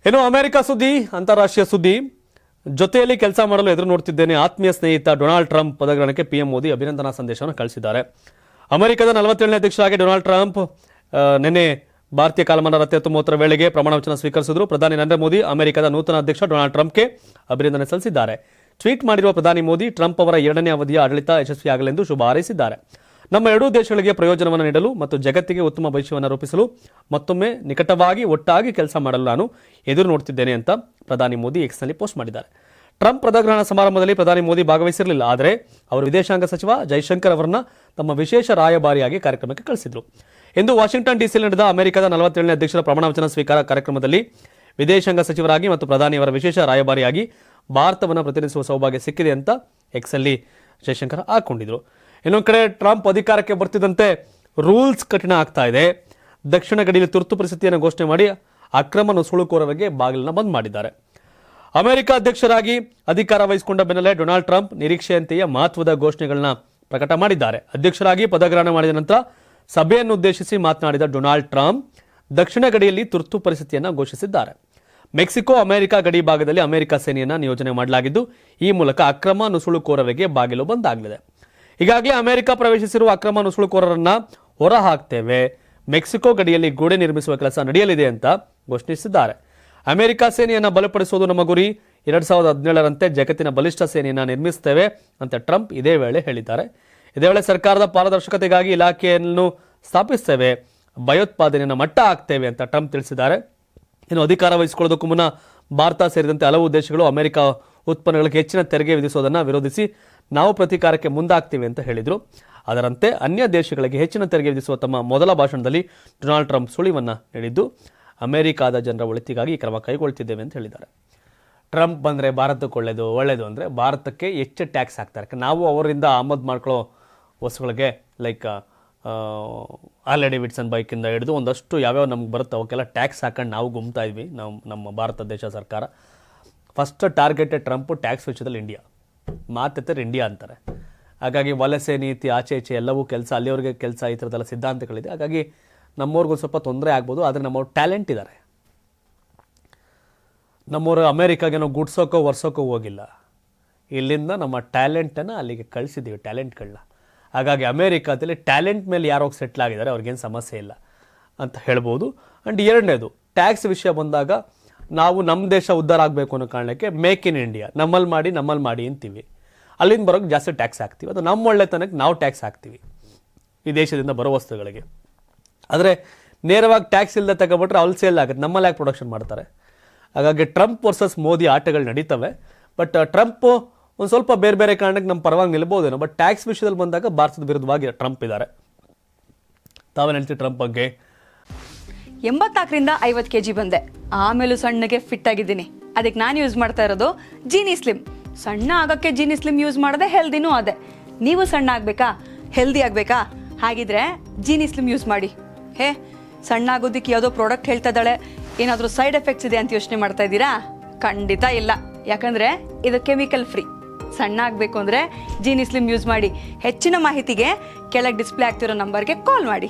ಇನ್ನು ಅಮೆರಿಕ ಸುದ್ದಿ, ಅಂತಾರಾಷ್ಟ್ರೀಯ ಸುದ್ದಿ. ಜೊತೆಯಲ್ಲಿ ಕೆಲಸ ಮಾಡಲು ಎದುರು ನೋಡ್ತಿದ್ದೇನೆ, ಆತ್ಮೀಯ ಸ್ನೇಹಿತ ಡೊನಾಲ್ಡ್ ಟ್ರಂಪ್ ಪದಗ್ರಹಣಕ್ಕೆ ಪಿಎಂ ಮೋದಿ ಅಭಿನಂದನಾ ಸಂದೇಶವನ್ನು ಕಳಿಸಿದ್ದಾರೆ. ಅಮೆರಿಕದ 47ನೇ ಅಧ್ಯಕ್ಷರಾಗಿ ಡೊನಾಲ್ಡ್ ಟ್ರಂಪ್ ನಿನ್ನೆ ಭಾರತೀಯ ಕಾಲಮಾನ ರಾತ್ರಿ 19:30 ವೇಳೆಗೆ ಪ್ರಮಾಣ ವಚನ ಸ್ವೀಕರಿಸಿದರು. ಪ್ರಧಾನಿ ನರೇಂದ್ರ ಮೋದಿ ಅಮೆರಿಕದ ನೂತನ ಅಧ್ಯಕ್ಷ ಡೊನಾಲ್ಡ್ ಟ್ರಂಪ್ಗೆ ಅಭಿನಂದನೆ ಸಲ್ಲಿಸಿದ್ದಾರೆ. ಟ್ವೀಟ್ ಮಾಡಿರುವ ಪ್ರಧಾನಿ ಮೋದಿ, ಟ್ರಂಪ್ ಅವರ 2ನೇ ಅವಧಿಯ ಆಡಳಿತ ಯಶಸ್ವಿಯಾಗಲೆಂದು ಶುಭ ಹಾರೈಸಿದ್ದಾರೆ. ನಮ್ಮ ಎರಡೂ ದೇಶಗಳಿಗೆ ಪ್ರಯೋಜನವನ್ನು ನೀಡಲು ಮತ್ತು ಜಗತ್ತಿಗೆ ಉತ್ತಮ ಭವಿಷ್ಯವನ್ನು ರೂಪಿಸಲು ಮತ್ತೊಮ್ಮೆ ನಿಕಟವಾಗಿ ಒಟ್ಟಾಗಿ ಕೆಲಸ ಮಾಡಲು ನಾನು ಎದುರು ನೋಡ್ತಿದ್ದೇನೆ ಅಂತ ಪ್ರಧಾನಿ ಮೋದಿ ಎಕ್ಸ್ನಲ್ಲಿ ಪೋಸ್ಟ್ ಮಾಡಿದ್ದಾರೆ. ಟ್ರಂಪ್ ಪದಗ್ರಹಣ ಸಮಾರಂಭದಲ್ಲಿ ಪ್ರಧಾನಿ ಮೋದಿ ಭಾಗವಹಿಸಿರಲಿಲ್ಲ, ಆದರೆ ಅವರು ವಿದೇಶಾಂಗ ಸಚಿವ ಜೈಶಂಕರ್ ಅವರನ್ನ ತಮ್ಮ ವಿಶೇಷ ರಾಯಭಾರಿಯಾಗಿ ಕಾರ್ಯಕ್ರಮಕ್ಕೆ ಕಳಿಸಿದ್ರು. ಇಂದು ವಾಷಿಂಗ್ಟನ್ ಡಿಸಿಯಲ್ಲಿ ನಡೆದ ಅಮೆರಿಕದ 47ನೇ ಅಧ್ಯಕ್ಷರ ಪ್ರಮಾಣ ವಚನ ಸ್ವೀಕಾರ ಕಾರ್ಯಕ್ರಮದಲ್ಲಿ ವಿದೇಶಾಂಗ ಸಚಿವರಾಗಿ ಮತ್ತು ಪ್ರಧಾನಿಯವರ ವಿಶೇಷ ರಾಯಭಾರಿಯಾಗಿ ಭಾರತವನ್ನು ಪ್ರತಿನಿಧಿಸುವ ಸೌಭಾಗ್ಯ ಸಿಕ್ಕಿದೆ ಅಂತ ಎಕ್ಸಲ್ಲಿ ಜೈಶಂಕರ್ ಹಾಕೊಂಡಿದ್ರು. ಇನ್ನೊಂದು ಕಡೆ ಟ್ರಂಪ್ ಅಧಿಕಾರಕ್ಕೆ ಬರ್ತಿದ್ದಂತೆ ರೂಲ್ಸ್ ಕಠಿಣ ಆಗ್ತಾ ಇದೆ. ದಕ್ಷಿಣ ಗಡಿಯಲ್ಲಿ ತುರ್ತು ಪರಿಸ್ಥಿತಿಯನ್ನು ಘೋಷಣೆ ಮಾಡಿ ಅಕ್ರಮ ನುಸುಳುಕೋರರಿಗೆ ಬಾಗಿಲನ್ನು ಬಂದ್ ಮಾಡಿದ್ದಾರೆ. ಅಮೆರಿಕ ಅಧ್ಯಕ್ಷರಾಗಿ ಅಧಿಕಾರ ವಹಿಸಿಕೊಂಡ ಬೆನ್ನಲ್ಲೇ ಡೊನಾಲ್ಡ್ ಟ್ರಂಪ್ ನಿರೀಕ್ಷೆಯಂತೆಯೇ ಮಹತ್ವದ ಘೋಷಣೆಗಳನ್ನ ಪ್ರಕಟ ಮಾಡಿದ್ದಾರೆ. ಅಧ್ಯಕ್ಷರಾಗಿ ಪದಗ್ರಹಣ ಮಾಡಿದ ನಂತರ ಸಭೆಯನ್ನು ಉದ್ದೇಶಿಸಿ ಮಾತನಾಡಿದ ಡೊನಾಲ್ಡ್ ಟ್ರಂಪ್ ದಕ್ಷಿಣ ಗಡಿಯಲ್ಲಿ ತುರ್ತು ಪರಿಸ್ಥಿತಿಯನ್ನು ಘೋಷಿಸಿದ್ದಾರೆ. ಮೆಕ್ಸಿಕೋ ಅಮೆರಿಕ ಗಡಿ ಭಾಗದಲ್ಲಿ ಅಮೆರಿಕ ಸೇನೆಯನ್ನು ನಿಯೋಜನೆ ಮಾಡಲಾಗಿದ್ದು, ಈ ಮೂಲಕ ಅಕ್ರಮ ನುಸುಳುಕೋರರಿಗೆ ಬಾಗಿಲು ಬಂದಾಗಲಿದೆ. ಈಗಾಗಲೇ ಅಮೆರಿಕ ಪ್ರವೇಶಿಸಿರುವ ಅಕ್ರಮ ನುಸುಳುಕೋರರನ್ನ ಹೊರ ಹಾಕ್ತೇವೆ, ಮೆಕ್ಸಿಕೋ ಗಡಿಯಲ್ಲಿ ಗೋಡೆ ನಿರ್ಮಿಸುವ ಕೆಲಸ ನಡೆಯಲಿದೆ ಅಂತ ಘೋಷಿಸಿದ್ದಾರೆ. ಅಮೆರಿಕ ಸೇನೆಯನ್ನು ಬಲಪಡಿಸುವುದು ನಮ್ಮ ಗುರಿ, 2017ರಂತೆ ಜಗತ್ತಿನ ಬಲಿಷ್ಠ ಸೇನೆಯನ್ನು ನಿರ್ಮಿಸುತ್ತೇವೆ ಅಂತ ಟ್ರಂಪ್ ಇದೇ ವೇಳೆ ಹೇಳಿದ್ದಾರೆ. ಇದೇ ವೇಳೆ ಸರ್ಕಾರದ ಪಾರದರ್ಶಕತೆಗಾಗಿ ಇಲಾಖೆಯನ್ನು ಸ್ಥಾಪಿಸುತ್ತೇವೆ, ಭಯೋತ್ಪಾದನೆಯನ್ನು ಮಟ್ಟ ಹಾಕ್ತೇವೆ ಅಂತ ಟ್ರಂಪ್ ತಿಳಿಸಿದ್ದಾರೆ. ಇನ್ನು ಅಧಿಕಾರ ವಹಿಸಿಕೊಳ್ಳೋದಕ್ಕೂ ಮುನ್ನ ಭಾರತ ಸೇರಿದಂತೆ ಹಲವು ದೇಶಗಳು ಅಮೆರಿಕ ಉತ್ಪನ್ನಗಳಿಗೆ ಹೆಚ್ಚಿನ ತೆರಿಗೆ ವಿಧಿಸುವುದನ್ನು ವಿರೋಧಿಸಿ ನಾವು ಪ್ರತೀಕಾರಕ್ಕೆ ಮುಂದಾಗ್ತೀವಿ ಅಂತ ಹೇಳಿದರು. ಅದರಂತೆ ಅನ್ಯ ದೇಶಗಳಿಗೆ ಹೆಚ್ಚಿನ ತೆರಿಗೆ ವಿಧಿಸುವ ತಮ್ಮ ಮೊದಲ ಭಾಷಣದಲ್ಲಿ ಡೊನಾಲ್ಡ್ ಟ್ರಂಪ್ ಸುಳಿವನ್ನು ನೀಡಿದ್ದು, ಅಮೆರಿಕಾದ ಜನರ ಒಳಿತಿಗಾಗಿ ಈ ಕ್ರಮ ಕೈಗೊಳ್ತಿದ್ದೇವೆ ಅಂತ ಹೇಳಿದ್ದಾರೆ. ಟ್ರಂಪ್ ಬಂದರೆ ಭಾರತಕ್ಕೆ ಒಳ್ಳೆಯದು ಅಂದರೆ ಭಾರತಕ್ಕೆ ಹೆಚ್ಚು ಟ್ಯಾಕ್ಸ್ ಹಾಕ್ತಾರೆ. ನಾವು ಅವರಿಂದ ಆಮದು ಮಾಡ್ಕೊಳ್ಳೋ ವಸ್ತುಗಳಿಗೆ ಲೈಕ್ ಹಾರ್ಲೆ ಡೇವಿಡ್ಸನ್ ಬೈಕಿಂದ ಹಿಡಿದು ಒಂದಷ್ಟು ಯಾವ್ಯಾವ ನಮ್ಗೆ ಬರುತ್ತೆ ಅವಕ್ಕೆಲ್ಲ ಟ್ಯಾಕ್ಸ್ ಹಾಕೊಂಡು ನಾವು ಗುಮ್ತಾ ಇದ್ವಿ. ನಮ್ಮ ಭಾರತ ದೇಶ ಸರ್ಕಾರ ಫಸ್ಟ್ ಟಾರ್ಗೆಟೆಡ್ ಟ್ರಂಪ್ ಟ್ಯಾಕ್ಸ್ ವಿಷಯದಲ್ಲಿ ಇಂಡಿಯಾ ಮಾತೆತ್ತರೆ ಇಂಡಿಯಾ ಅಂತಾರೆ. ಹಾಗಾಗಿ ವಲಸೆ ನೀತಿ ಆಚೆ ಈಚೆ ಎಲ್ಲವೂ ಕೆಲಸ, ಅಲ್ಲಿವರೆಗೆ ಕೆಲಸ, ಈ ಥರದ್ದೆಲ್ಲ ಸಿದ್ಧಾಂತಗಳಿದೆ. ಹಾಗಾಗಿ ನಮ್ಮವ್ರಿಗೂ ಸ್ವಲ್ಪ ತೊಂದರೆ ಆಗ್ಬೋದು. ಆದರೆ ನಮ್ಮವ್ರು ಟ್ಯಾಲೆಂಟ್ ಇದ್ದಾರೆ. ನಮ್ಮವರು ಅಮೇರಿಕಾಗೇನೋ ಗುಡ್ಸೋಕೋ ಒರ್ಸೋಕೋ ಹೋಗಿಲ್ಲ, ಇಲ್ಲಿಂದ ನಮ್ಮ ಟ್ಯಾಲೆಂಟನ್ನು ಅಲ್ಲಿಗೆ ಕಳಿಸಿದ್ದೀವಿ, ಟ್ಯಾಲೆಂಟ್ಗಳನ್ನ. ಹಾಗಾಗಿ ಅಮೇರಿಕಾದಲ್ಲಿ ಟ್ಯಾಲೆಂಟ್ ಮೇಲೆ ಯಾರೋಗಿ ಸೆಟ್ಲ್ ಆಗಿದ್ದಾರೆ, ಅವ್ರಿಗೇನು ಸಮಸ್ಯೆ ಇಲ್ಲ ಅಂತ ಹೇಳ್ಬೋದು. ಆ್ಯಂಡ್ ಎರಡನೇದು, ಟ್ಯಾಕ್ಸ್ ವಿಷಯ ಬಂದಾಗ ನಾವು ನಮ್ಮ ದೇಶ ಉದ್ಧಾರ ಆಗಬೇಕು ಅನ್ನೋ ಕಾರಣಕ್ಕೆ ಮೇಕ್ ಇನ್ ಇಂಡಿಯಾ, ನಮ್ಮಲ್ಲಿ ಮಾಡಿ ಅಂತೀವಿ. ಅಲ್ಲಿಂದ ಬರೋಕ್ಕೆ ಜಾಸ್ತಿ ಟ್ಯಾಕ್ಸ್ ಹಾಕ್ತೀವಿ. ಅದು ನಮ್ಮ ಒಳ್ಳೆತನಕ್ಕೆ ನಾವು ಟ್ಯಾಕ್ಸ್ ಹಾಕ್ತೀವಿ ಈ ದೇಶದಿಂದ ಬರೋ ವಸ್ತುಗಳಿಗೆ. ಆದರೆ ನೇರವಾಗಿ ಟ್ಯಾಕ್ಸ್ ಇಲ್ಲದೆ ತಗೊಬಿಟ್ರೆ ಅಲ್ಲಿ ಸೇಲ್ ಆಗುತ್ತೆ, ನಮ್ಮಲ್ಲಿ ಯಾಕೆ ಪ್ರೊಡಕ್ಷನ್ ಮಾಡ್ತಾರೆ. ಹಾಗಾಗಿ ಟ್ರಂಪ್ ವರ್ಸಸ್ ಮೋದಿ ಆಟಗಳು ನಡೀತವೆ. ಬಟ್ ಟ್ರಂಪ್ ಒಂದು ಸ್ವಲ್ಪ ಬೇರೆ ಕಾರಣಕ್ಕೆ ನಮ್ಮ ಪರವಾಗಿ ನಿಲ್ಬೋದೇನೋ. ಬಟ್ ಟ್ಯಾಕ್ಸ್ ವಿಷಯದಲ್ಲಿ ಬಂದಾಗ ಭಾರತದ ವಿರುದ್ಧವಾಗಿ ಟ್ರಂಪ್ ಇದ್ದಾರೆ. ತಾವೇನು ಹೇಳ್ತೀವಿ ಟ್ರಂಪ್ ಬಗ್ಗೆ? 84ರಿಂದ 50 kg ಬಂದೆ, ಆಮೇಲೂ ಸಣ್ಣಗೆ ಫಿಟ್ ಆಗಿದ್ದೀನಿ. ಅದಕ್ಕೆ ನಾನು ಯೂಸ್ ಮಾಡ್ತಾ ಇರೋದು ಜೀನಿ ಸ್ಲಿಮ್. ಸಣ್ಣ ಆಗೋಕ್ಕೆ ಜೀನಿ ಸ್ಲಿಮ್ ಯೂಸ್ ಮಾಡಿದೆ, ಹೆಲ್ದಿನೂ ಅದೇ. ನೀವು ಸಣ್ಣ ಆಗಬೇಕಾ, ಹೆಲ್ದಿ ಆಗಬೇಕಾ? ಹಾಗಿದ್ರೆ ಜೀನಿ ಸ್ಲಿಮ್ ಯೂಸ್ ಮಾಡಿ. ಸಣ್ಣ ಆಗೋದಕ್ಕೆ ಯಾವುದೋ ಪ್ರಾಡಕ್ಟ್ ಹೇಳ್ತಾ ಇದ್ದಾಳೆ, ಏನಾದರೂ ಸೈಡ್ ಎಫೆಕ್ಟ್ಸ್ ಇದೆ ಅಂತ ಯೋಚನೆ ಮಾಡ್ತಾ ಇದ್ದೀರಾ? ಖಂಡಿತ ಇಲ್ಲ, ಯಾಕಂದರೆ ಇದು ಕೆಮಿಕಲ್ ಫ್ರೀ. ಸಣ್ಣ ಆಗಬೇಕು ಅಂದರೆ ಜೀನಿ ಸ್ಲಿಮ್ ಯೂಸ್ ಮಾಡಿ. ಹೆಚ್ಚಿನ ಮಾಹಿತಿಗೆ ಕೆಳಗೆ ಡಿಸ್ಪ್ಲೇ ಆಗ್ತಿರೋ ನಂಬರ್ಗೆ ಕಾಲ್ ಮಾಡಿ.